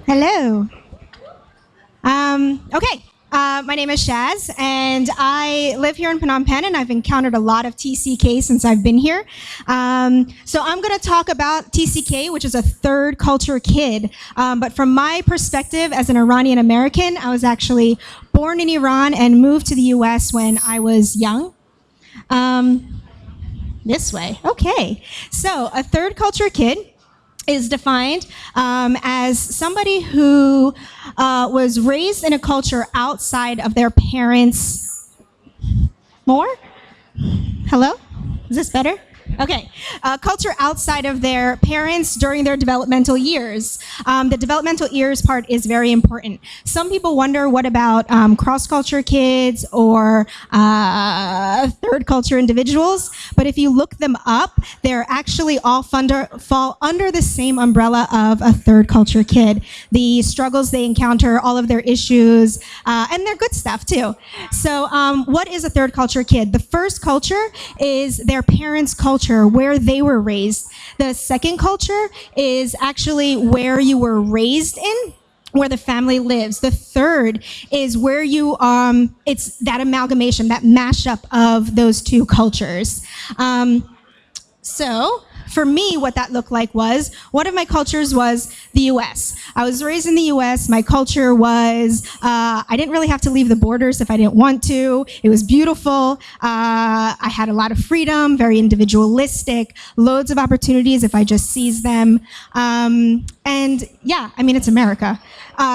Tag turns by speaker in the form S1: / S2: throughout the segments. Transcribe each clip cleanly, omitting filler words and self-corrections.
S1: Hello. My name is Shaz, and I live here in Phnom Penh, and I've encountered a lot of TCK since I've been here. So I'm going to talk about TCK, which is a third culture kid. But from my perspective as an Iranian American, I was actually born in Iran and moved to the US when I was young. This way. Okay. So a third culture kid is defined as somebody who was raised in a culture outside of their parents' more? Hello? Is this better? Okay. Culture outside of their parents during their developmental years. The developmental years part is very important. Some people wonder, what about cross-culture kids or third culture individuals? But if you look them up, they're actually all fall under the same umbrella of a third culture kid. The struggles they encounter, all of their issues, and their good stuff too. So what is a third culture kid? The first culture is their parents' culture, where they were raised. The second culture is actually where you were raised in, where the family lives. The third is where you, it's that amalgamation, that mashup of those two cultures. So for me, what that looked like was, one of my cultures was the US. I was raised in the US. My culture was, I didn't really have to leave the borders if I didn't want to. It was beautiful. I had a lot of freedom, very individualistic, loads of opportunities if I just seized them. And yeah, I mean, it's America.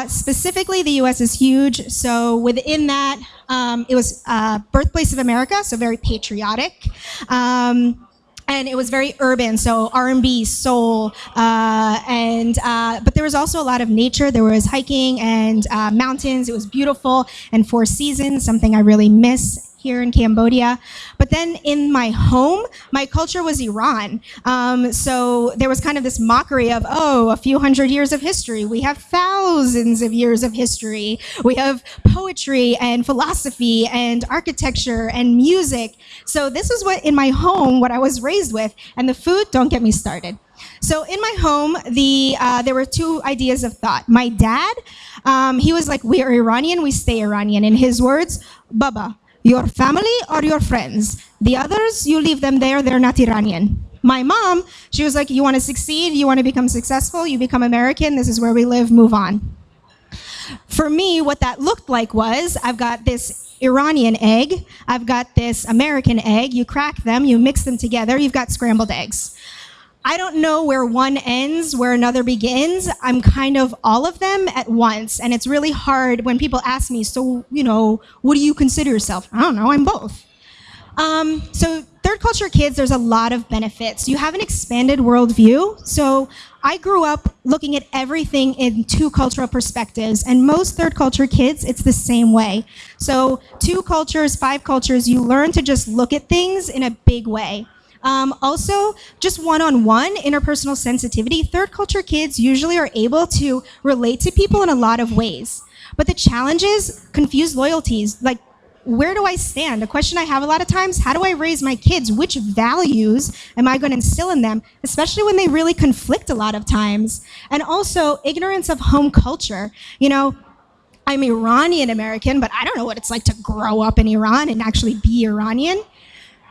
S1: Specifically, the US is huge. So within that, it was birthplace of America, so very patriotic. And it was very urban, so R&B, soul, but there was also a lot of nature. There was hiking and mountains. It was beautiful, and four seasons, something I really miss here in Cambodia. But then in my home, my culture was Iran. So there was kind of this mockery of, oh, a few hundred years of history. We have thousands of years of history. We have poetry and philosophy and architecture and music. So this is what, in my home, what I was raised with. And the food, don't get me started. So in my home, there were two ideas of thought. My dad, he was like, we are Iranian, we stay Iranian. In his words, Baba, your family or your friends. The others, you leave them there, they're not Iranian. My mom, she was like, you want to succeed, you want to become successful, you become American, this is where we live, move on. For me, what that looked like was, I've got this Iranian egg, I've got this American egg, you crack them, you mix them together, you've got scrambled eggs. I don't know where one ends, where another begins. I'm kind of all of them at once. And it's really hard when people ask me, so, you know, what do you consider yourself? I don't know, I'm both. So third culture kids, there's a lot of benefits. You have an expanded worldview. So I grew up looking at everything in two cultural perspectives. And most third culture kids, it's the same way. So 2 cultures, 5 cultures, you learn to just look at things in a big way. Also, just one-on-one interpersonal sensitivity. Third culture kids usually are able to relate to people in a lot of ways. But the challenge is confused loyalties. Like, where do I stand? A question I have a lot of times, how do I raise my kids? Which values am I going to instill in them? Especially when they really conflict a lot of times. And also, ignorance of home culture. You know, I'm Iranian American, but I don't know what it's like to grow up in Iran and actually be Iranian.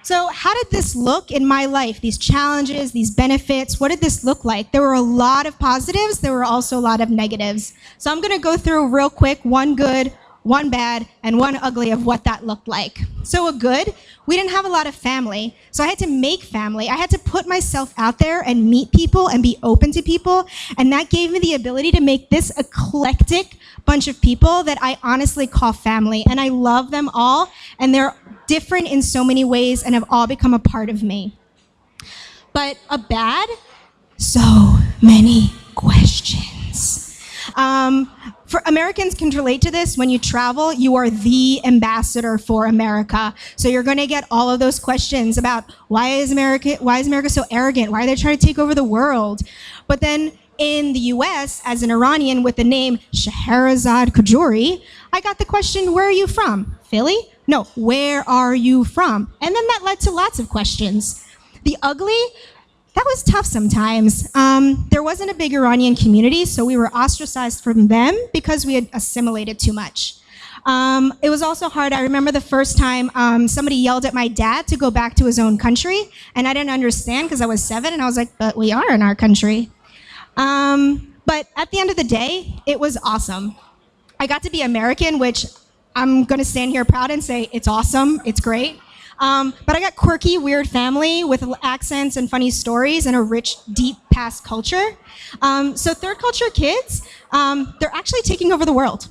S1: So how did this look in my life? These challenges, these benefits, what did this look like? There were a lot of positives, there were also a lot of negatives. So I'm gonna go through real quick, one good, one bad, and one ugly of what that looked like. So a good, we didn't have a lot of family. So I had to make family. I had to put myself out there and meet people and be open to people. And that gave me the ability to make this eclectic bunch of people that I honestly call family. And I love them all. And they're different in so many ways and have all become a part of me. But a bad, so many questions. For Americans can relate to this. When you travel, you are the ambassador for America. So you're going to get all of those questions about why is America so arrogant? Why are they trying to take over the world? But then in the US, as an Iranian with the name Shaz Kojouri, I got the question, where are you from? Philly? No, where are you from? And then that led to lots of questions. The ugly, that was tough sometimes. There wasn't a big Iranian community, so we were ostracized from them because we had assimilated too much. It was also hard. I remember the first time somebody yelled at my dad to go back to his own country, and I didn't understand because I was 7, and I was like, but we are in our country. But at the end of the day, it was awesome. I got to be American, which I'm going to stand here proud and say it's awesome, it's great. But I got quirky, weird family with accents and funny stories and a rich, deep past culture. So third culture kids, they're actually taking over the world.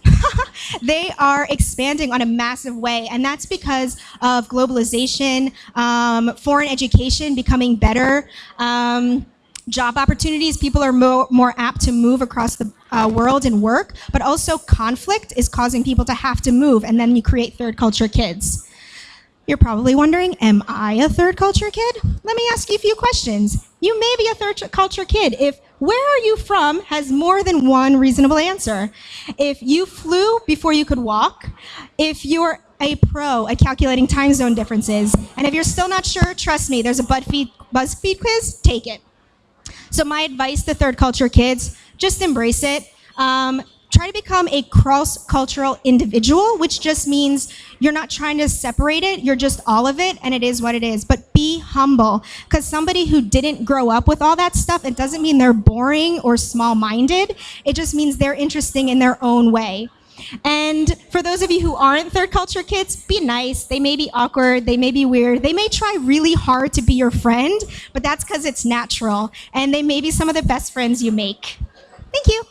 S1: They are expanding on a massive way, and that's because of globalization, foreign education becoming better, job opportunities. People are more apt to move across the world and work, but also conflict is causing people to have to move, and then you create third culture kids. You're probably wondering, am I a third culture kid? Let me ask you a few questions. You may be a third culture kid if where are you from has more than one reasonable answer. If you flew before you could walk, if you're a pro at calculating time zone differences, and if you're still not sure, trust me, there's a BuzzFeed quiz, take it. So my advice to third culture kids, just embrace it. Try to become a cross-cultural individual, which just means you're not trying to separate it, you're just all of it, and it is what it is. But be humble, because somebody who didn't grow up with all that stuff, it doesn't mean they're boring or small-minded. It just means they're interesting in their own way. And for those of you who aren't third culture kids, be nice. They may be awkward, they may be weird, they may try really hard to be your friend, but that's because it's natural, and they may be some of the best friends you make. Thank you.